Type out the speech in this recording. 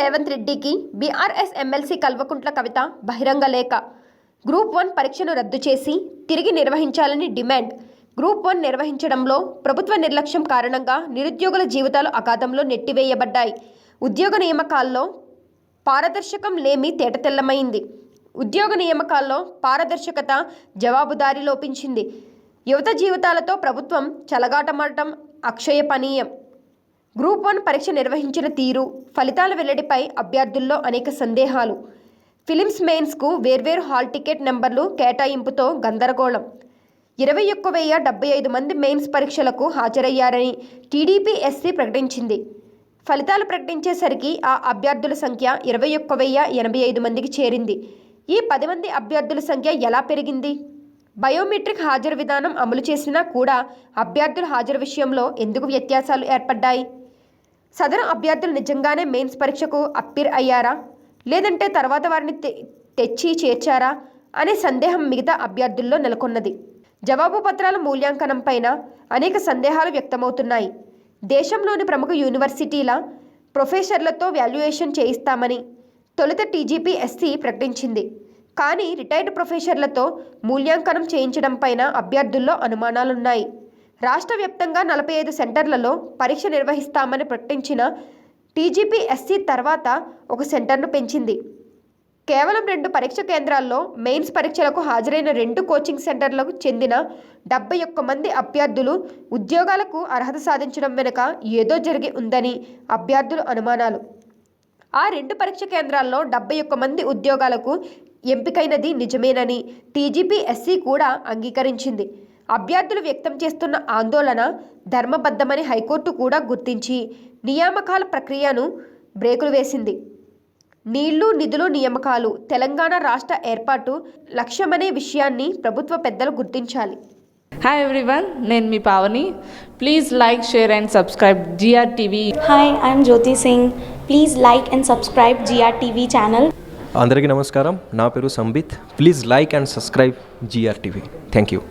రేవంత్ రెడ్డికి BRS MLC Kalvakuntla Kavitha బహిరంగ లేఖ. గ్రూప్ 1 పరీక్షను రద్దు చేసి తిరిగి నిర్వహించాలని డిమాండ్. గ్రూప్ 1 నిర్వహించడంలో ప్రభుత్వ నిర్లక్ష్యం కారణంగా నిరుద్యోగుల జీవితాలు అగాధంలో నెట్టివేయబడ్డాయి. ఉద్యోగ నియామకాల్లో పారదర్శకం లేమి తేటతెల్లమైంది. ఉద్యోగ నియామకాల్లో పారదర్శకత, జవాబుదారీ లోపించింది. యువత జీవితాలతో ప్రభుత్వం చెలగాటమాడటం అక్షయపనీయం. గ్రూప్ 1 పరీక్ష నిర్వహించిన తీరు, ఫలితాల వెల్లడిపై అభ్యర్థుల్లో అనేక సందేహాలు. ఫిలిమ్స్ మెయిన్స్కు వేర్వేరు హాల్ టికెట్ నెంబర్లు కేటాయింపుతో గందరగోళం. 21,075 మంది మెయిన్స్ పరీక్షలకు హాజరయ్యారని టీడీపీ ఎస్సీ ప్రకటించింది. ఫలితాలు ప్రకటించేసరికి ఆ అభ్యర్థుల సంఖ్య 21,085 మందికి చేరింది. ఈ 10 మంది అభ్యర్థుల సంఖ్య ఎలా పెరిగింది? బయోమెట్రిక్ హాజరు విధానం అమలు చేసినా కూడా అభ్యర్థుల హాజరు విషయంలో ఎందుకు వ్యత్యాసాలు ఏర్పడ్డాయి? సదరు అభ్యర్థులు నిజంగానే మెయిన్స్ పరీక్షకు అప్పీర్ అయ్యారా, లేదంటే తర్వాత వారిని తెచ్చి చేర్చారా అనే సందేహం మిగతా అభ్యర్థుల్లో నెలకొన్నది. జవాబు పత్రాల మూల్యాంకనం పైన అనేక సందేహాలు వ్యక్తమవుతున్నాయి. దేశంలోని ప్రముఖ యూనివర్సిటీల ప్రొఫెసర్లతో వాల్యుయేషన్ చేయిస్తామని తొలుత టీజీపీ ఎస్సీ ప్రకటించింది. కానీ రిటైర్డ్ ప్రొఫెసర్లతో మూల్యాంకనం చేయించడం పైన అభ్యర్థుల్లో అనుమానాలున్నాయి. రాష్ట్ర వ్యాప్తంగా 45 సెంటర్లలో పరీక్ష నిర్వహిస్తామని ప్రకటించిన టీజీపీ ఎస్సీ తర్వాత ఒక సెంటర్ను పెంచింది. కేవలం 2 పరీక్ష కేంద్రాల్లో మెయిన్స్ పరీక్షలకు హాజరైన 2 కోచింగ్ సెంటర్లకు చెందిన 71 మంది అభ్యర్థులు ఉద్యోగాలకు అర్హత సాధించడం వెనుక ఏదో జరిగి ఉందని అభ్యర్థుల అనుమానాలు. ఆ 2 పరీక్ష కేంద్రాల్లో 71 మంది ఉద్యోగాలకు ఎంపికైనది నిజమేనని టీజీపీ ఎస్సీ కూడా అంగీకరించింది. అభ్యర్థులు వ్యక్తం చేస్తున్న ఆందోళన ధర్మబద్ధమని హైకోర్టు కూడా గుర్తించి నియామకాల ప్రక్రియను బ్రేకులు వేసింది. నీళ్లు, నిధులు, నియామకాలు తెలంగాణ రాష్ట్ర ఏర్పాటు లక్ష్యమనే విషయాన్ని ప్రభుత్వ పెద్దలు గుర్తించాలి. హాయ్ ఎవ్రీవన్, నేను మీ Pavani. Please like, share and subscribe GRTV. Hi, I'm Jyoti Singh. Please like and subscribe GRTV channel. అందరికీ నమస్కారం. నా పేరు Sambit. Please like and subscribe GRTV. Thank you.